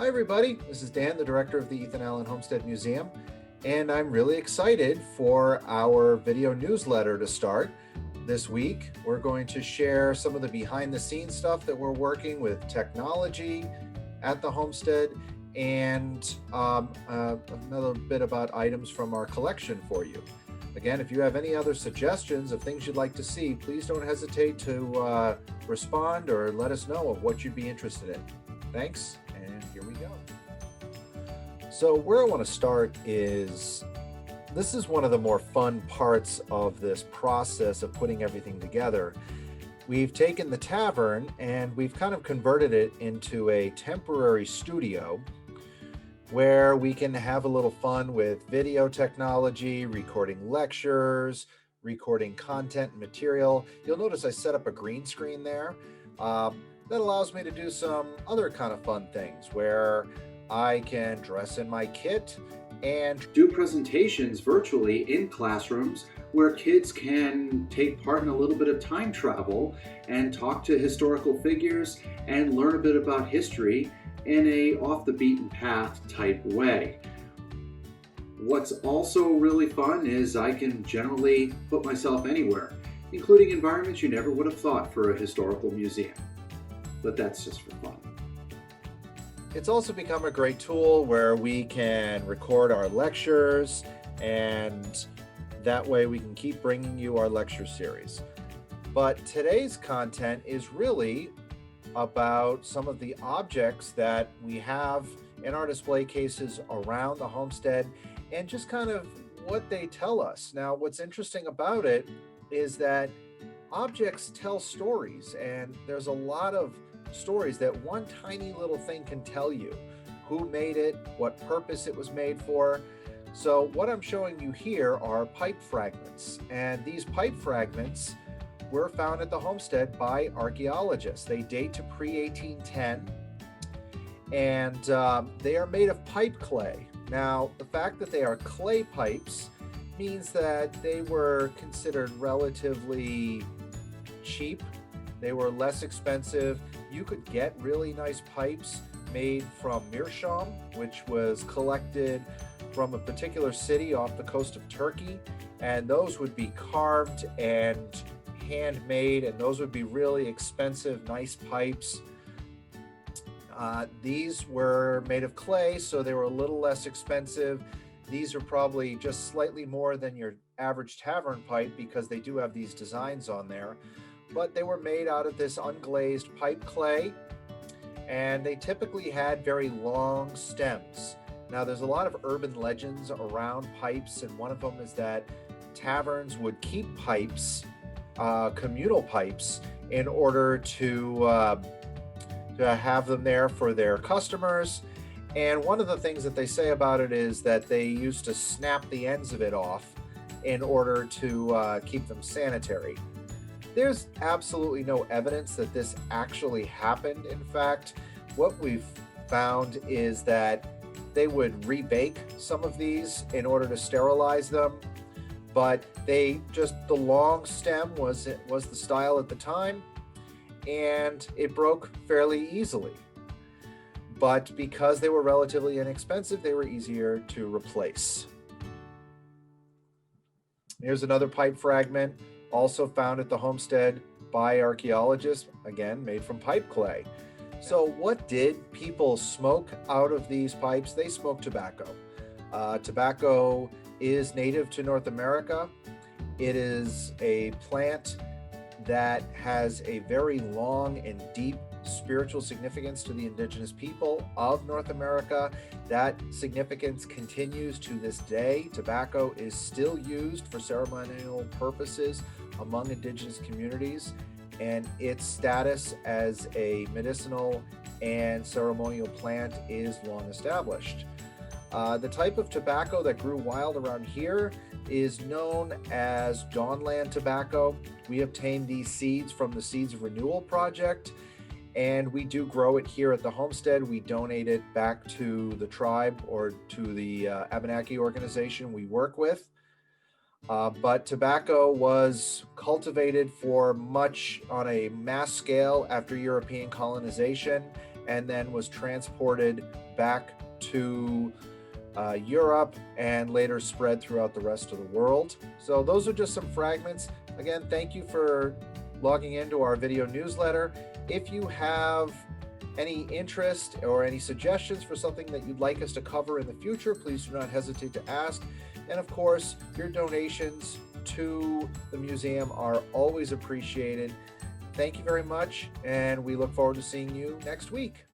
Hi everybody, this is Dan, the director of the Ethan Allen Homestead Museum, and I'm really excited for our video newsletter to start. This week, we're going to share some of the behind the scenes stuff that we're working with technology at the homestead and another bit about items from our collection for you. Again, if you have any other suggestions of things you'd like to see, please don't hesitate to respond or let us know of what you'd be interested in. Thanks, and here we go. So where I want to start is, this is one of the more fun parts of this process of putting everything together. We've taken the tavern and we've kind of converted it into a temporary studio where we can have a little fun with video technology, recording lectures, recording content and material. You'll notice I set up a green screen there. That allows me to do some other kind of fun things where I can dress in my kit and do presentations virtually in classrooms where kids can take part in a little bit of time travel and talk to historical figures and learn a bit about history in a off the beaten path type way. What's also really fun is I can generally put myself anywhere, including environments you never would have thought for a historical museum. But that's just for fun. It's also become a great tool where we can record our lectures, and that way we can keep bringing you our lecture series. But today's content is really about some of the objects that we have in our display cases around the homestead and just kind of what they tell us. Now, what's interesting about it is that objects tell stories, and there's a lot of stories that one tiny little thing can tell you. Who made it, what purpose it was made for. So what I'm showing you here are pipe fragments, and these pipe fragments were found at the homestead by archaeologists. They date to pre-1810, and they are made of pipe clay. Now, the fact that they are clay pipes means that they were considered relatively cheap. They were less expensive. You could get really nice pipes made from meerschaum, which was collected from a particular city off the coast of Turkey, and those would be carved and handmade, and those would be really expensive, nice pipes. These were made of clay, so they were a little less expensive. These are probably just slightly more than your average tavern pipe because they do have these designs on there, but they were made out of this unglazed pipe clay, and they typically had very long stems. Now, there's a lot of urban legends around pipes, and one of them is that taverns would keep pipes, communal pipes, in order to have them there for their customers. And one of the things that they say about it is that they used to snap the ends of it off in order to keep them sanitary. There's absolutely no evidence that this actually happened. In fact, what we've found is that they would rebake some of these in order to sterilize them, but the long stem was the style at the time, and it broke fairly easily. But because they were relatively inexpensive, they were easier to replace. Here's another pipe fragment, also found at the homestead by archaeologists, again, made from pipe clay. So what did people smoke out of these pipes? They smoked tobacco. Tobacco is native to North America. It is a plant that has a very long and deep spiritual significance to the indigenous people of North America. That significance continues to this day. Tobacco is still used for ceremonial purposes among indigenous communities, and its status as a medicinal and ceremonial plant is long established. The type of tobacco that grew wild around here is known as Dawnland tobacco. We obtained these seeds from the Seeds of Renewal project, and we do grow it here at the homestead. We donate it back to the tribe or to the Abenaki organization we work with. But tobacco was cultivated for much on a mass scale after European colonization, and then was transported back to Europe and later spread throughout the rest of the world. So those are just some fragments. Again, thank you for logging into our video newsletter. If you have any interest or any suggestions for something that you'd like us to cover in the future, please do not hesitate to ask. And of course, your donations to the museum are always appreciated. Thank you very much, and we look forward to seeing you next week.